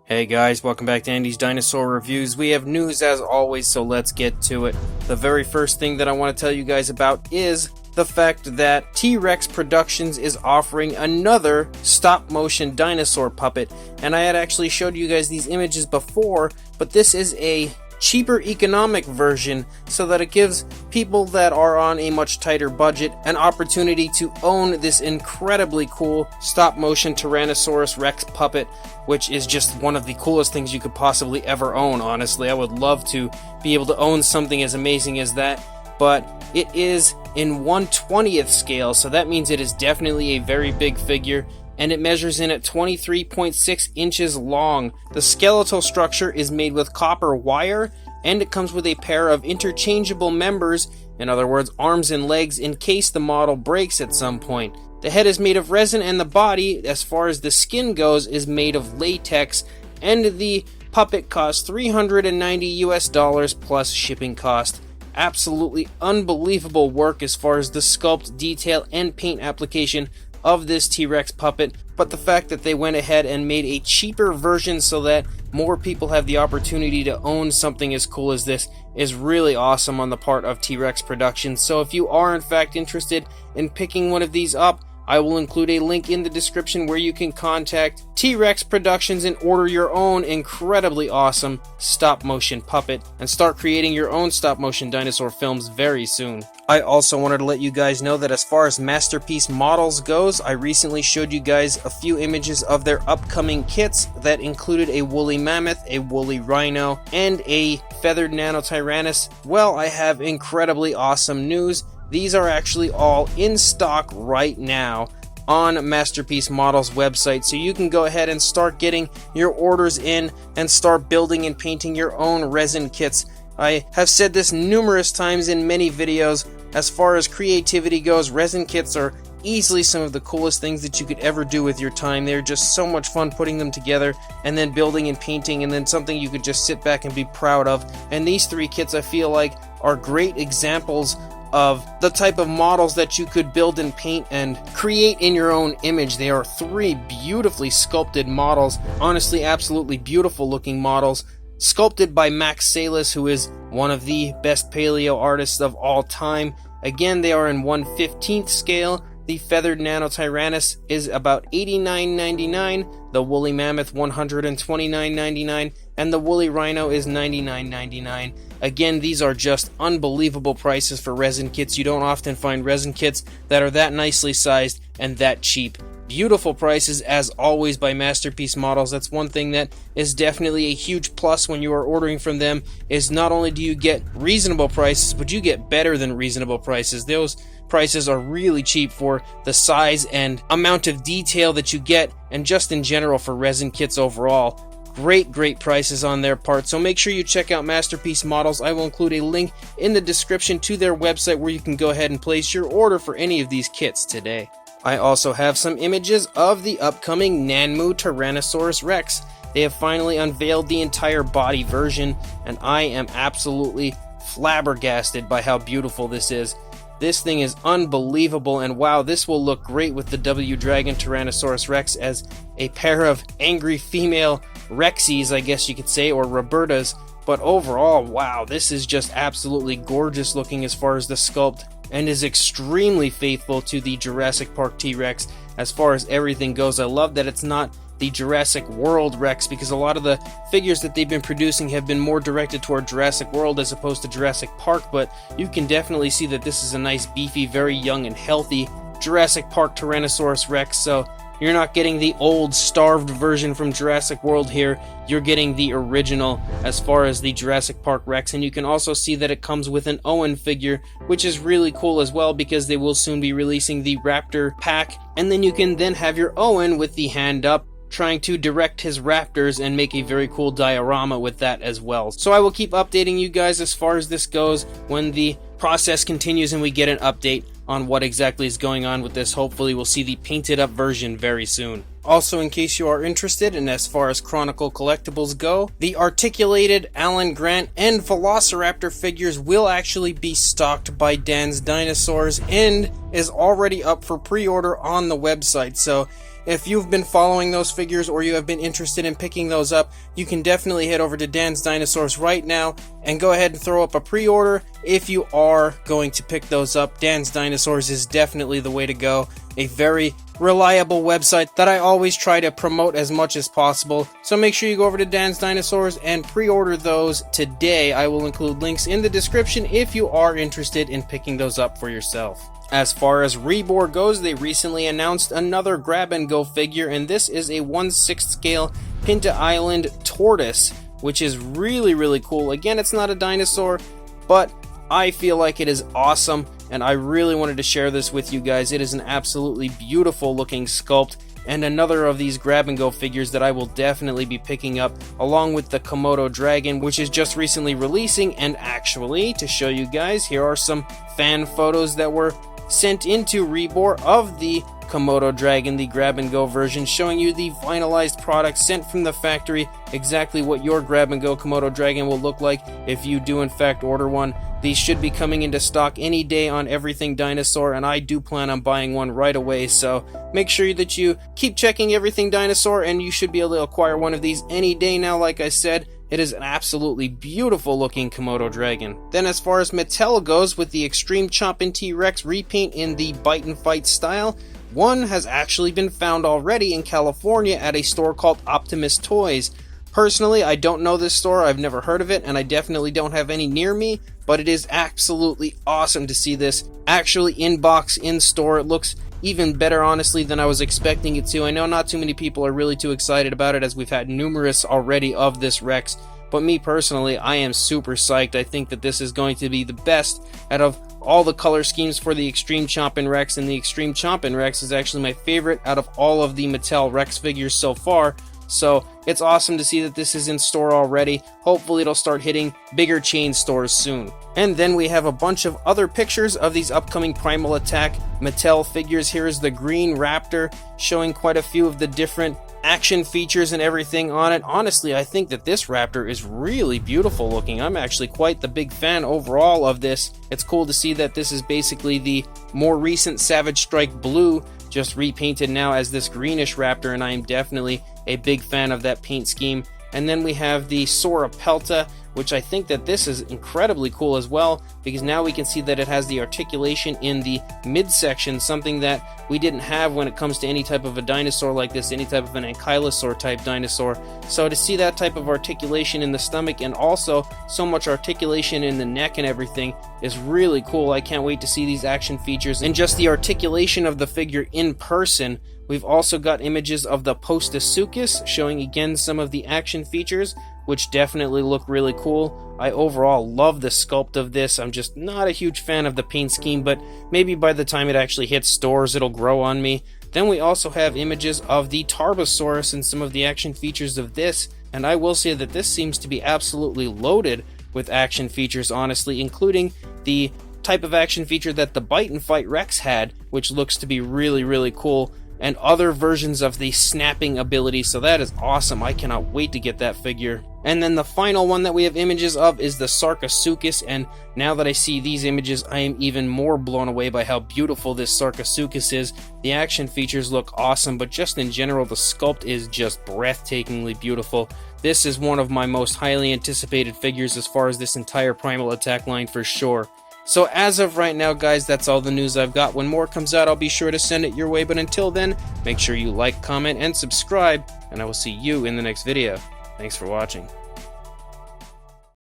Hey guys, welcome back to Andy's Dinosaur Reviews. We have news as always, so let's get to it. The very first thing that I want to tell you guys about is the fact that TRex Productions is offering another stop-motion dinosaur puppet. And I had actually showed you guys these images before, but this is a cheaper economic version so that it gives people that are on a much tighter budget an opportunity to own this incredibly cool stop-motion Tyrannosaurus Rex puppet, which is just one of the coolest things you could possibly ever own. Honestly, I would love to be able to own something as amazing as that, but it is in 1/20th scale, so that means it is definitely a very big figure, and it measures in at 23.6 inches long. The skeletal structure is made with copper wire, and it comes with a pair of interchangeable members, in other words, arms and legs, in case the model breaks at some point. The head is made of resin, and the body, as far as the skin goes, is made of latex, and the puppet costs $390 plus shipping cost. Absolutely unbelievable work as far as the sculpt, detail, and paint application of this T-Rex puppet, but the fact that they went ahead and made a cheaper version so that more people have the opportunity to own something as cool as this is really awesome on the part of TRex Productions. So if you are in fact interested in picking one of these up, I will include a link in the description where you can contact TRex Productions and order your own incredibly awesome stop-motion puppet and start creating your own stop-motion dinosaur films very soon. I also wanted to let you guys know that as far as Masterpiece Models goes, I recently showed you guys a few images of their upcoming kits that included a woolly mammoth, a woolly rhino, and a feathered Nanotyrannus. Well, I have incredibly awesome news. These are actually all in stock right now on Masterpiece Models website, so you can go ahead and start getting your orders in and start building and painting your own resin kits. I have said this numerous times in many videos. As far as creativity goes, resin kits are easily some of the coolest things that you could ever do with your time. They're just so much fun putting them together and then building and painting, and then something you could just sit back and be proud of. And these three kits, I feel like, are great examples of the type of models that you could build and paint and create in your own image. They are three beautifully sculpted models, honestly absolutely beautiful looking models, sculpted by Max Salis, who is one of the best paleo artists of all time. Again, they are in 1/15th scale. The feathered Nanotyrannus is about $89.99, the woolly mammoth $129.99, and the woolly rhino is $99.99. Again, these are just unbelievable prices for resin kits. You don't often find resin kits that are that nicely sized and that cheap. Beautiful prices as always by Masterpiece Models. That's one thing that is definitely a huge plus when you are ordering from them, is not only do you get reasonable prices, but you get better than reasonable prices. Those prices are really cheap for the size and amount of detail that you get, and just in general for resin kits overall. Great prices on their part, so make sure you check out Masterpiece Models. I will include a link in the description to their website where you can go ahead and place your order for any of these kits today. I also have some images of the upcoming Nanmu Tyrannosaurus Rex. They have finally unveiled the entire body version, and I am absolutely flabbergasted by how beautiful this is. This thing is unbelievable, and wow, this will look great with the W Dragon Tyrannosaurus Rex as a pair of angry female Rexies, I guess you could say, or Robertas. But overall, wow, this is just absolutely gorgeous looking as far as the sculpt, and is extremely faithful to the Jurassic Park T-Rex as far as everything goes. I love that it's not the Jurassic World Rex, because a lot of the figures that they've been producing have been more directed toward Jurassic World as opposed to Jurassic Park, but you can definitely see that this is a nice, beefy, very young and healthy Jurassic Park Tyrannosaurus Rex. So you're not getting the old starved version from Jurassic World here, you're getting the original as far as the Jurassic Park Rex. And you can also see that it comes with an Owen figure, which is really cool as well, because they will soon be releasing the Raptor pack, and then you can then have your Owen with the hand up trying to direct his raptors and make a very cool diorama with that as well. So I will keep updating you guys as far as this goes when the process continues and we get an update on what exactly is going on with this. Hopefully we'll see the painted up version very soon. Also, in case you are interested, and as far as Chronicle Collectibles go, the articulated Alan Grant and Velociraptor figures will actually be stocked by Dan's Dinosaurs and is already up for pre-order on the website. So if you've been following those figures or you have been interested in picking those up, you can definitely head over to Dan's Dinosaurs right now and go ahead and throw up a pre-order if you are going to pick those up. Dan's Dinosaurs is definitely the way to go. A very reliable website that I always try to promote as much as possible. So make sure you go over to Dan's Dinosaurs and pre-order those today. I will include links in the description if you are interested in picking those up for yourself. As far as Rebor goes, they recently announced another grab-and-go figure, and this is a 1/6 scale Pinta Island tortoise, which is really cool. Again, it's not a dinosaur, but I feel like it is awesome, and I really wanted to share this with you guys. It is an absolutely beautiful looking sculpt, and another of these grab-and-go figures that I will definitely be picking up, along with the Komodo dragon, which is just recently releasing. And actually, to show you guys, here are some fan photos that were sent into Rebor of the Komodo dragon, the grab-and-go version, showing you the finalized product sent from the factory, exactly what your grab-and-go Komodo dragon will look like if you do in fact order one. These should be coming into stock any day on Everything Dinosaur, and I do plan on buying one right away, so make sure that you keep checking Everything Dinosaur, and you should be able to acquire one of these any day now. Like I said, it is an absolutely beautiful looking Komodo dragon. Then as far as Mattel goes, with the Extreme Chompin T Rex repaint in the bite and fight style, one has actually been found already in California at a store called Optimus Toys. Personally, I don't know this store, I've never heard of it, and I definitely don't have any near me, but it is absolutely awesome to see this actually in box, in store. It looks even better, honestly, than I was expecting it to. I know not too many people are really too excited about it, as we've had numerous already of this Rex, but me personally, I am super psyched. I think that this is going to be the best out of all the color schemes for the Extreme Chompin Rex, and the Extreme Chompin Rex is actually my favorite out of all of the Mattel Rex figures so far. So it's awesome to see that this is in store already. Hopefully it'll start hitting bigger chain stores soon. And then we have a bunch of other pictures of these upcoming Primal Attack Mattel figures. Here is the green raptor, showing quite a few of the different action features and everything on it. Honestly, I think that this raptor is really beautiful looking. I'm actually quite the big fan overall of this. It's cool to see that this is basically the more recent Savage Strike Blue, just repainted now as this greenish raptor, and I am definitely a big fan of that paint scheme. And then we have the Sora Pelta, which I think that this is incredibly cool as well, because now we can see that it has the articulation in the midsection, something that we didn't have when it comes to any type of a dinosaur like this, any type of an ankylosaur type dinosaur. So to see that type of articulation in the stomach, and also so much articulation in the neck and everything, is really cool. I can't wait to see these action features and just the articulation of the figure in person. We've also got images of the Postosuchus, showing again some of the action features, which definitely look really cool. I overall love the sculpt of this. I'm just not a huge fan of the paint scheme, but maybe by the time it actually hits stores, it'll grow on me. Then we also have images of the Tarbosaurus and some of the action features of this, and I will say that this seems to be absolutely loaded with action features, honestly, including the type of action feature that the Bite and Fight Rex had, which looks to be really cool, and other versions of the snapping ability, so that is awesome. I cannot wait to get that figure. And then the final one that we have images of is the Sarcosuchus, and now that I see these images, I am even more blown away by how beautiful this Sarcosuchus is. The action features look awesome, but just in general, the sculpt is just breathtakingly beautiful. This is one of my most highly anticipated figures as far as this entire Primal Attack line for sure. So as of right now, guys, that's all the news I've got. When more comes out, I'll be sure to send it your way. But until then, make sure you like, comment, and subscribe, and I will see you in the next video. Thanks for watching.